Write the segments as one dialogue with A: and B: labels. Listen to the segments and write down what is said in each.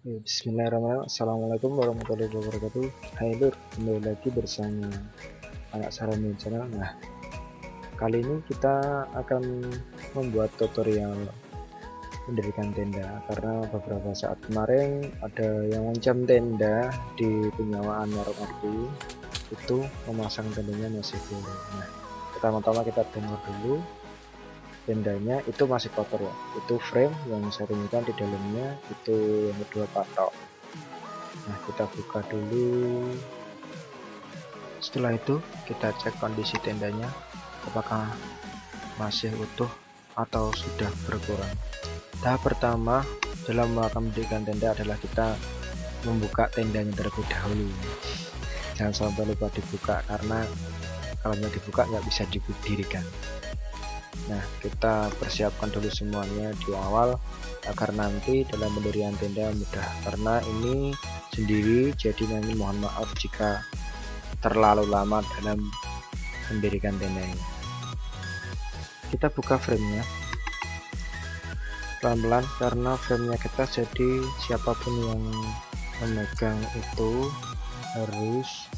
A: Bismillahirrahmanirrahim. Assalamualaikum warahmatullahi wabarakatuh. Hai Lur, kembali lagi bersama anak Sarami Channel. Nah, kali ini kita akan membuat tutorial mendirikan tenda karena beberapa saat kemarin ada yang mencam tenda di penyewaan warung arti itu memasang tendanya masih belum. Nah, pertama-tama kita bongkar dulu tendanya, itu masih kotor ya, itu frame yang saya temukan di dalamnya, itu yang kedua patok. Nah, kita buka dulu. Setelah itu kita cek kondisi tendanya apakah masih utuh atau sudah berkurang. Tahap pertama dalam mendirikan tenda adalah kita membuka tendanya terlebih dahulu. Jangan sampai lupa dibuka, karena kalau nggak dibuka nggak bisa didirikan. Nah, kita persiapkan dulu semuanya di awal agar nanti dalam pendirian tenda mudah, karena ini sendiri, jadi nanti mohon maaf jika terlalu lama dalam mendirikan tenda ini. Kita buka framenya pelan-pelan karena framenya kita, jadi siapapun yang memegang itu harus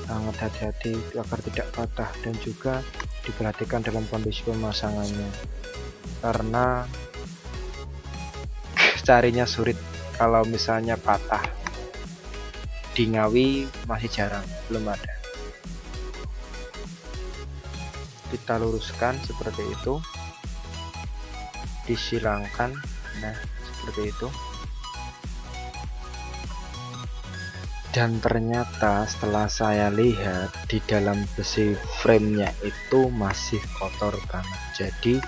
A: sangat hati-hati agar tidak patah, dan juga diperhatikan dalam kondisi pemasangannya karena carinya sulit. Kalau misalnya patah di Ngawi masih jarang, belum ada. Kita luruskan seperti itu, disilangkan, nah seperti itu. Dan ternyata setelah saya lihat di dalam besi framenya itu masih kotor banget, jadi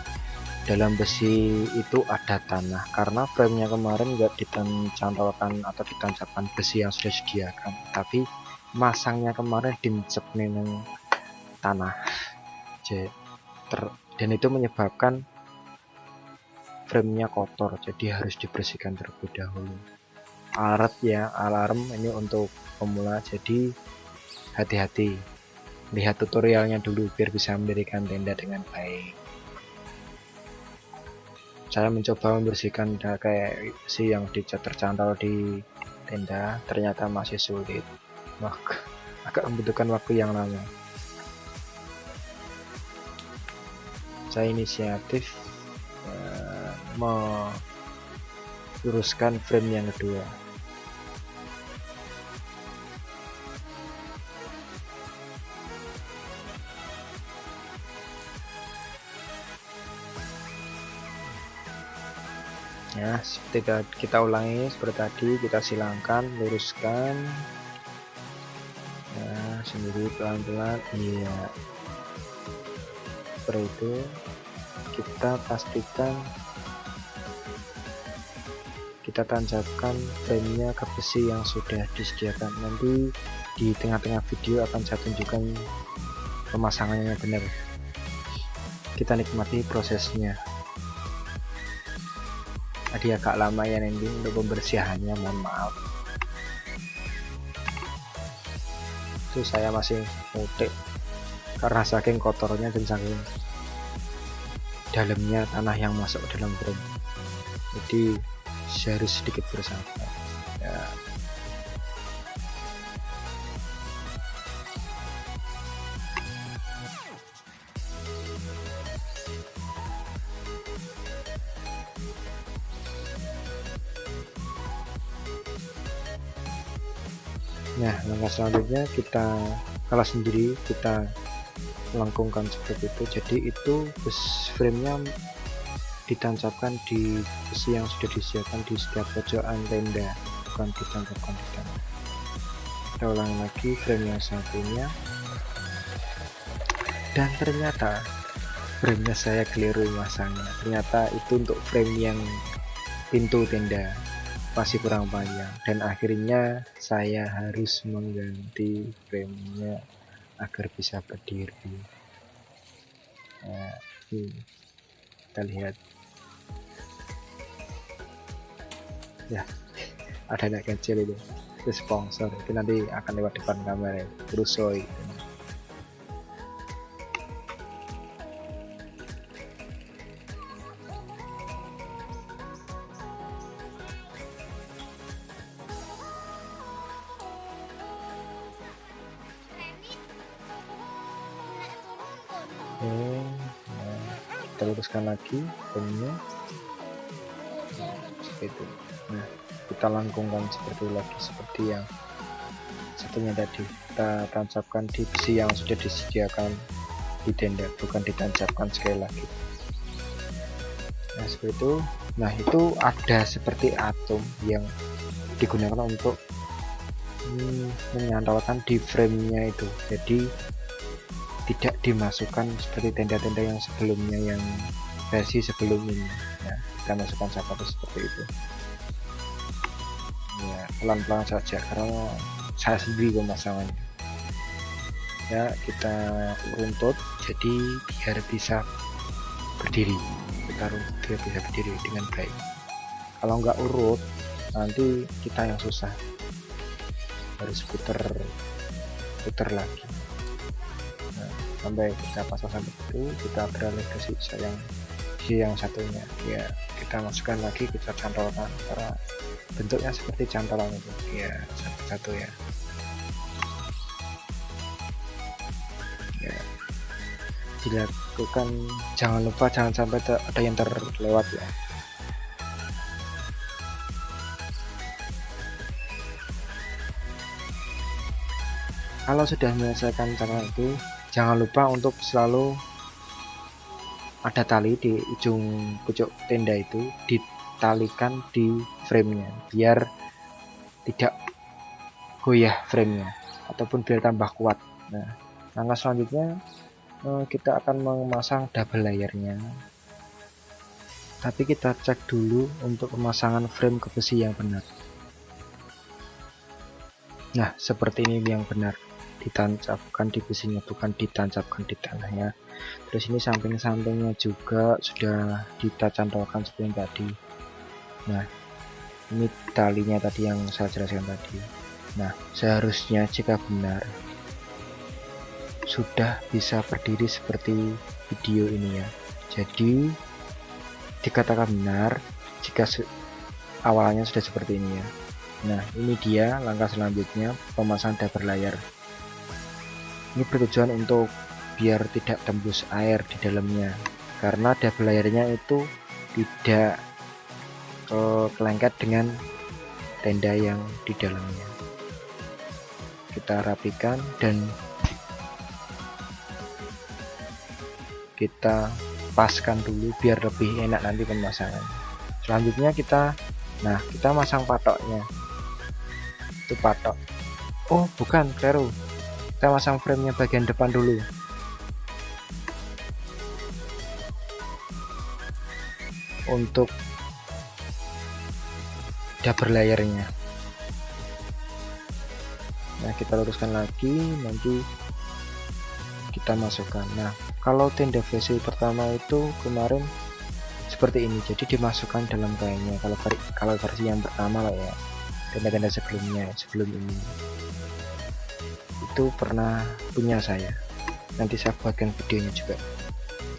A: dalam besi itu ada tanah karena framenya kemarin nggak ditancapkan atau ditancapkan besi yang sudah disediakan, tapi masangnya kemarin dimcep dengan tanah, dan itu menyebabkan framenya kotor, jadi harus dibersihkan terlebih dahulu. Alarm ini untuk pemula, jadi hati-hati, lihat tutorialnya dulu biar bisa mendirikan tenda dengan baik. Saya mencoba membersihkan kayak besi yang tercantol di tenda, ternyata masih sulit, agak membutuhkan waktu yang lama. Saya inisiatif meluruskan frame yang kedua. Ya, seperti kita ulangi seperti tadi, kita silangkan, luruskan, nah sendiri pelan-pelan, iya seperti itu. Kita pastikan kita tancapkan framenya ke besi yang sudah disediakan. Nanti di tengah-tengah video akan saya tunjukkan pemasangannya benar. Kita nikmati prosesnya. Tadi agak lama ya nanti untuk pembersihannya, mohon maaf. Itu saya masih mutik karena saking kotornya dan saking dalamnya tanah yang masuk dalam frame, jadi harus sedikit bersabar ya. Nah, langkah selanjutnya kita kelas sendiri, kita melengkungkan seperti itu, jadi itu framenya ditancapkan di besi yang sudah disediakan di setiap pojokan tenda, bukan ditancapkan di tanah. Kita ulangi lagi frame yang satunya, dan ternyata framenya saya keliru masangnya, ternyata itu untuk frame yang pintu tenda masih kurang panjang, dan akhirnya saya harus mengganti framenya agar bisa berdiri. Nah, kita lihat ya, ada anak kecil itu sponsor, itu nanti akan lewat depan kamera, Rusoi. Nah, kita luruskan lagi frame-nya seperti itu. Nah, kita langkungkan seperti yang satunya tadi, kita tancapkan di besi yang sudah disediakan di tenda, bukan ditancapkan sekali lagi. Nah, seperti itu. Nah, itu ada seperti atom yang digunakan untuk menyantolkan di frame-nya itu, jadi tidak dimasukkan seperti tenda-tenda yang sebelumnya, yang versi sebelum ini. Nah, kita masukkan seperti itu ya, pelan-pelan saja karena saya sendiri pemasangannya ya. Kita runtut jadi biar bisa berdiri, kita runtut biar bisa berdiri dengan baik. Kalau nggak urut nanti kita yang susah, harus puter lagi. Nah, sampai kita pasang sampai itu, kita beralih ke sisi yang satunya ya, kita masukkan lagi, kita cantolkan karena bentuknya seperti cantolan itu ya, satu-satu ya. Ya, dilakukan, jangan lupa jangan sampai ada yang terlewat ya. Kalau sudah menyelesaikan cara itu, jangan lupa untuk selalu ada tali di ujung pucuk tenda itu, ditalikan di frame-nya biar tidak goyah frame-nya ataupun biar tambah kuat. Nah, langkah selanjutnya kita akan memasang double layernya, tapi kita cek dulu untuk pemasangan frame ke besi yang benar. Nah, seperti ini yang benar, ditancapkan di besinya, bukan ditancapkan di tanahnya. Terus ini samping-sampingnya juga sudah kita cantolkan seperti yang tadi. Nah, ini talinya tadi yang saya jelaskan tadi. Nah, seharusnya jika benar sudah bisa berdiri seperti video ini ya. Jadi dikatakan benar jika awalnya sudah seperti ini ya. Nah, ini dia langkah selanjutnya, pemasangan double layer. Ini bertujuan untuk biar tidak tembus air di dalamnya, karena double layernya itu tidak kelengket dengan tenda yang di dalamnya. Kita rapikan dan kita paskan dulu biar lebih enak nanti pemasangan. Selanjutnya kita masang patoknya. Itu patok. Oh, bukan, keliru. Kita masang framenya bagian depan dulu. Untuk double layernya. Nah, kita luruskan lagi, nanti kita masukkan. Nah, kalau tenda versi pertama itu kemarin seperti ini, jadi dimasukkan dalam kainnya. Kalau versi yang pertama lah ya, tenda-tenda sebelum ini itu pernah punya saya, nanti saya buatkan videonya juga.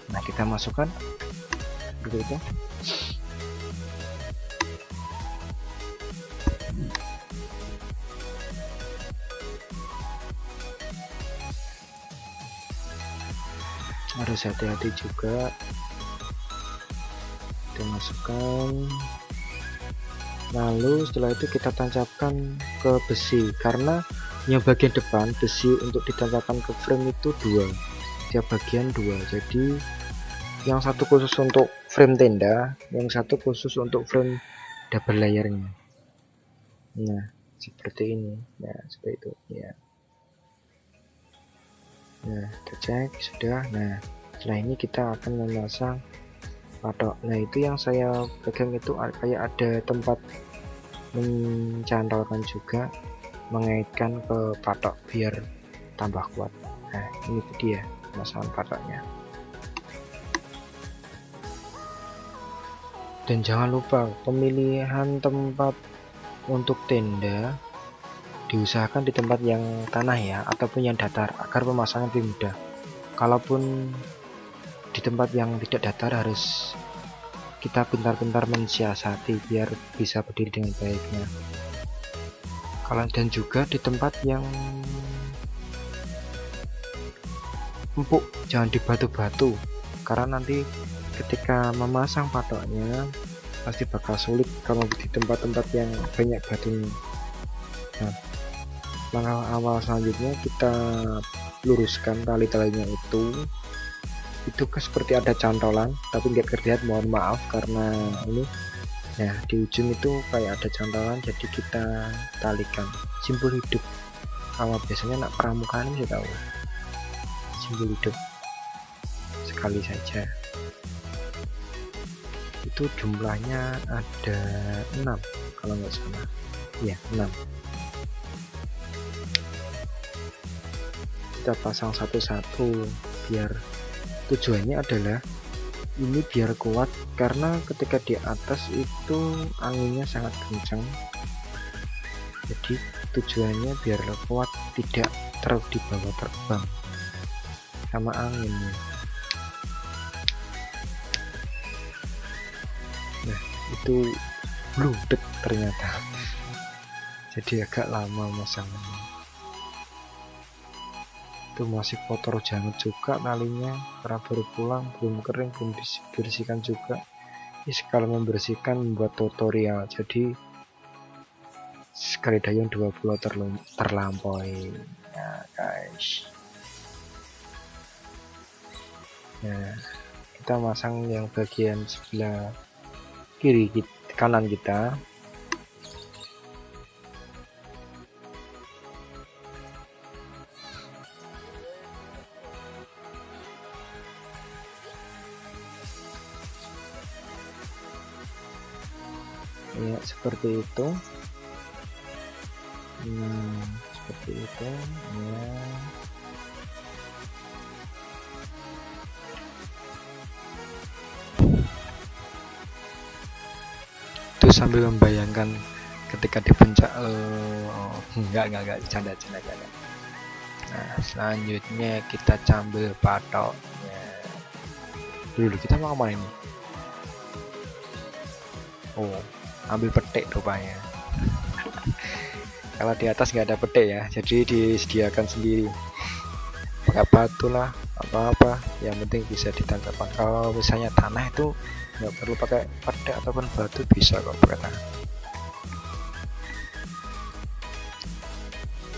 A: Nah, kita masukkan begitu. Harus hati-hati juga, kita masukkan. Lalu setelah itu kita tancapkan ke besi, karena yang bagian depan besi untuk ditancapkan ke frame itu tiap bagian dua, jadi yang satu khusus untuk frame tenda, yang satu khusus untuk frame double layernya. Nah, seperti ini ya, seperti itu ya. Nah, kita cek sudah. Nah, setelah ini kita akan memasang patok. Nah, itu yang saya pegang itu kayak ada tempat mencantolkan juga, mengaitkan ke patok biar tambah kuat. Nah, ini dia pemasangan patoknya. Dan jangan lupa pemilihan tempat untuk tenda diusahakan di tempat yang tanah ya, ataupun yang datar, agar pemasangan lebih mudah. Kalaupun di tempat yang tidak datar, harus kita pintar-pintar mensiasati biar bisa berdiri dengan baiknya. Dan juga di tempat yang empuk, jangan di batu-batu, karena nanti ketika memasang patoknya pasti bakal sulit kalau di tempat-tempat yang banyak batunya. Nah, langkah awal selanjutnya kita luruskan tali-talinya itu kan seperti ada cantolan tapi nggak terlihat, mohon maaf karena ini ya di ujung itu kayak ada cantolan, jadi kita talikan. Simpul hidup, kalau biasanya nak pramukaan bisa tahu simpul hidup sekali saja. Itu jumlahnya ada 6 kalau nggak salah, ya 6. Kita pasang satu-satu, biar tujuannya adalah ini biar kuat, karena ketika di atas itu anginnya sangat kencang, jadi tujuannya biar kuat, tidak terlalu dibawa terbang sama anginnya. Nah itu bludet ternyata, jadi agak lama masangannya. Itu masih kotor banget juga talinya karena baru pulang, belum kering, belum dibersihkan juga. Ini sekali membersihkan membuat tutorial, jadi sekali dayung 20 terlampaui ya guys. Nah kita masang yang bagian sebelah kiri kanan kita. Ya seperti itu. Seperti itu ya. Itu sambil membayangkan ketika dipencak, enggak canda. Nah selanjutnya kita cambil patoknya. Dulu kita mau kemana ini? Oh, ambil petik rupanya. Kalau di atas nggak ada petik ya, jadi disediakan sendiri pakai batu lah, apa-apa yang penting bisa ditangkap. Kalau misalnya tanah itu nggak perlu pakai petik ataupun batu, bisa kok pakai tanah.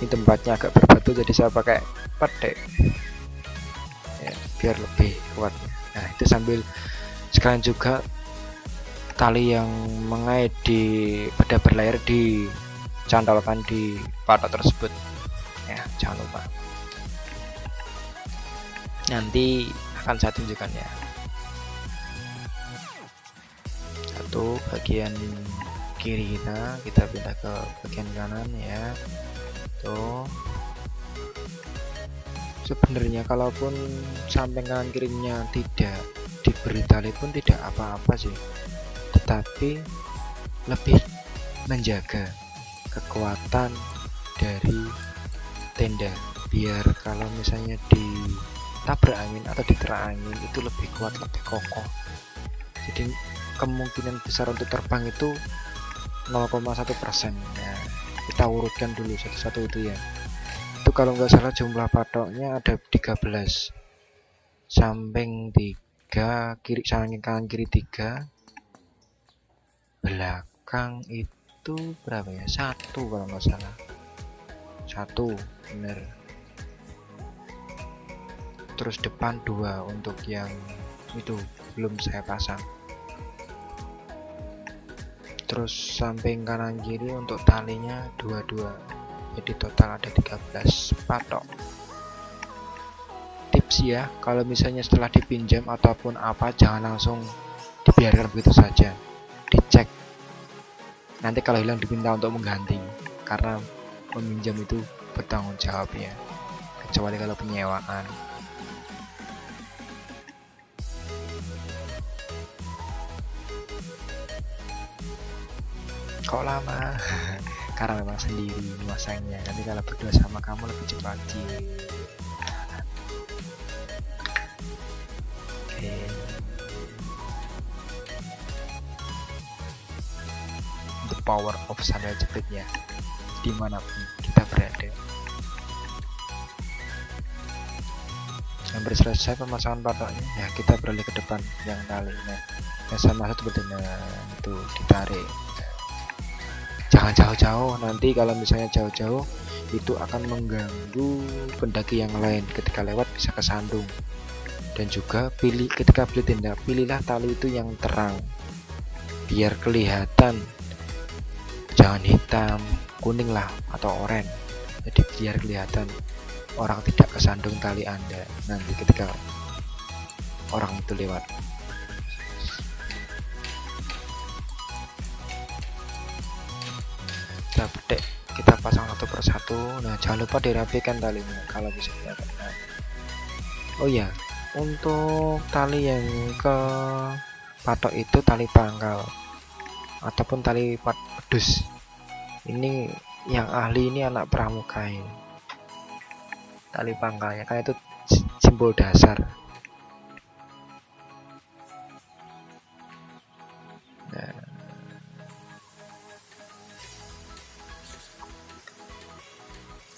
A: Ini tempatnya agak berbatu, jadi saya pakai petik ya, biar lebih kuat. Nah itu sambil sekalian juga tali yang mengait pada berlayar dicantolkan di patok tersebut ya, jangan lupa. Nanti akan saya tunjukkan ya. Satu bagian kiri kita pindah ke bagian kanan ya. Tuh sebenarnya kalaupun samping kanan kirinya tidak diberi tali pun tidak apa-apa sih, tetapi lebih menjaga kekuatan dari tenda, biar kalau misalnya ditabrak angin atau diterang angin itu lebih kuat, lebih kokoh. Jadi kemungkinan besar untuk terbang itu 0,1%. Nah, kita urutkan dulu satu-satu itu ya. Itu kalau nggak salah jumlah patoknya ada 13, samping 3, kiri samping kanan kiri 3, belakang itu berapa ya, 1 kalau nggak salah, 1 bener. Terus depan 2 untuk yang itu belum saya pasang. Terus samping kanan kiri untuk talinya 22, jadi total ada 13 patok. Tips ya, kalau misalnya setelah dipinjam ataupun apa, jangan langsung dibiarkan begitu saja, dicek. Nanti kalau hilang diminta untuk mengganti, karena peminjam itu bertanggung jawab ya, kecuali kalau penyewaan. Kok lama? Karena memang sendiri masangnya, nanti kalau berdua sama kamu lebih cepat sih. Oke. The power of sandal jepit ya, dimanapun kita berada. hampir selesai pemasangan patoknya, ya kita beralih ke depan yang talinya yang sama satu betul, itu ditarik. Jangan jauh-jauh, nanti kalau misalnya jauh-jauh itu akan mengganggu pendaki yang lain ketika lewat, bisa kesandung. Dan juga ketika beli tenda, pilihlah tali itu yang terang biar kelihatan, jangan hitam, kuning lah atau oranye, jadi biar kelihatan orang tidak kesandung tali Anda nanti ketika orang itu lewat. Kita petik, kita pasang satu persatu. Nah, jangan lupa dirapikan talinya kalau bisa dilakukan. Oh ya, untuk tali yang ke patok itu tali pangkal ataupun tali pedus. Ini yang ahli ini anak pramuka ini. Tali pangkalnya kan itu simbol dasar. Nah,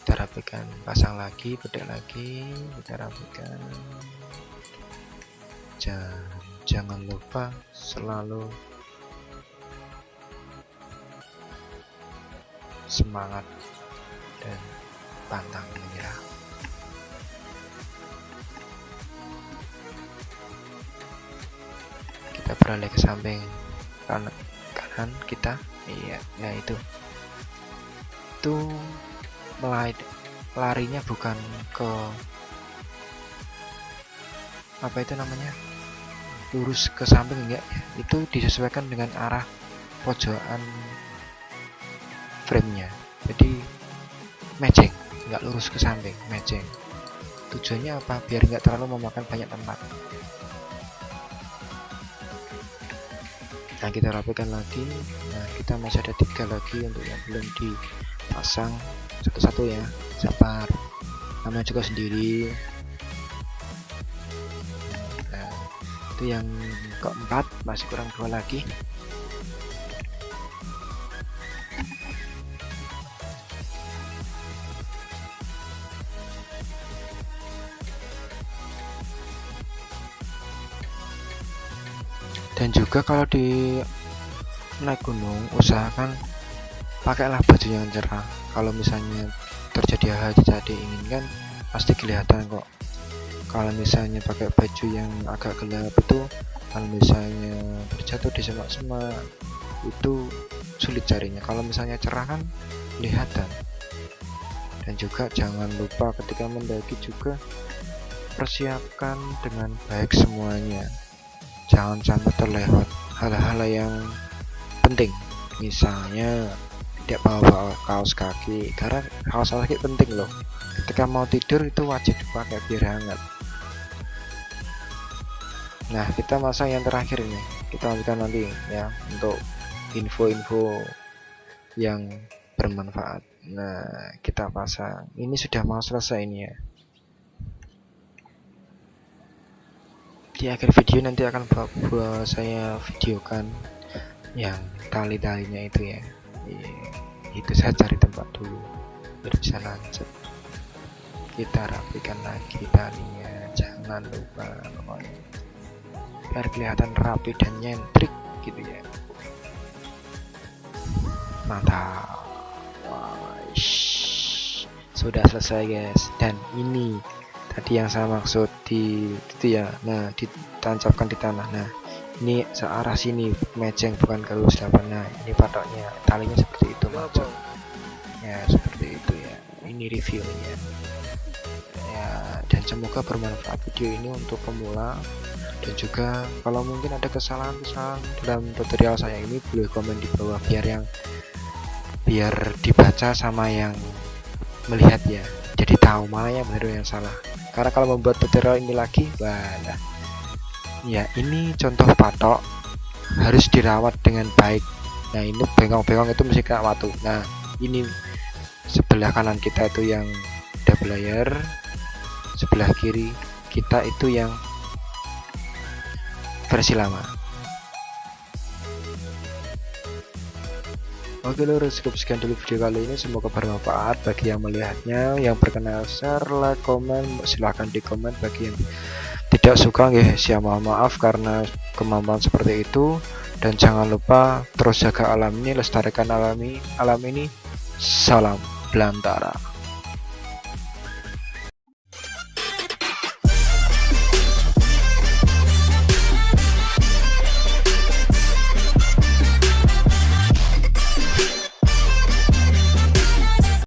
A: kita rapikan, pasang lagi, petik lagi, kita rapikan. Jangan lupa selalu semangat dan pantang menyerah. Kita beralih ke samping kanan kita, iya, ya itu larinya bukan ke apa itu namanya, lurus ke samping, enggak ya, itu disesuaikan dengan arah pojokan frame-nya, jadi matching, enggak lurus ke samping, matching. Tujuannya apa? Biar enggak terlalu memakan banyak tempat. Nah, kita rapikan lagi. Nah, kita masih ada 3 lagi untuk yang belum dipasang, satu-satu ya, sabar, namanya juga sendiri. Nah, itu yang keempat, masih kurang 2 lagi. Dan juga kalau di naik gunung, usahakan pakailah baju yang cerah. Kalau misalnya terjadi hal tidak diinginkan, pasti kelihatan kok. Kalau misalnya pakai baju yang agak gelap itu, kalau misalnya terjatuh di semak-semak itu sulit carinya. Kalau misalnya cerah kan kelihatan. Dan juga jangan lupa ketika mendaki juga persiapkan dengan baik semuanya. Jangan sampai terlewat hal-hal yang penting, misalnya tidak bawa kaos kaki, karena kaos kaki penting loh. Ketika mau tidur itu wajib dipakai biar hangat. Nah, kita masang yang terakhir ini, kita lanjutkan nanti ya untuk info-info yang bermanfaat. Nah, kita pasang, ini sudah mau selesai ini ya. Di akhir video nanti akan saya videokan yang tali-talinya itu ya. Itu saya cari tempat dulu biar bisa lanjut. Kita rapikan lagi talinya, jangan lupa pokoknya biar kelihatan rapi dan nyentrik gitu ya. Mantap. Sudah selesai guys, dan ini tadi yang saya maksud di itu ya. Nah, ditancapkan di tanah. Nah, ini searah sini matching, bukan ke lurus 8. Nah, ini patoknya, talinya seperti itu maksud ya, seperti itu ya. Ini reviewnya ya, dan semoga bermanfaat video ini untuk pemula. Dan juga kalau mungkin ada kesalahan-kesalahan dalam tutorial saya ini, boleh komen di bawah biar dibaca sama yang melihat ya, jadi tahu mana yang benar yang salah. Karena kalau membuat tutorial ini lagi, nah ya, ini contoh patok harus dirawat dengan baik. Nah, ini bengkong-bengkong itu mesti kena waktu. Nah, ini sebelah kanan kita itu yang double layer, sebelah kiri kita itu yang versi lama. Oke lur, cukup sekian dulu video kali ini, semoga bermanfaat bagi yang melihatnya. Yang berkenan share, like, komen, silahkan di komen. Bagi yang tidak suka ya mohon maaf karena kemampuan seperti itu. Dan jangan lupa terus jaga alam ini, lestarikan alam ini. Salam Belantara.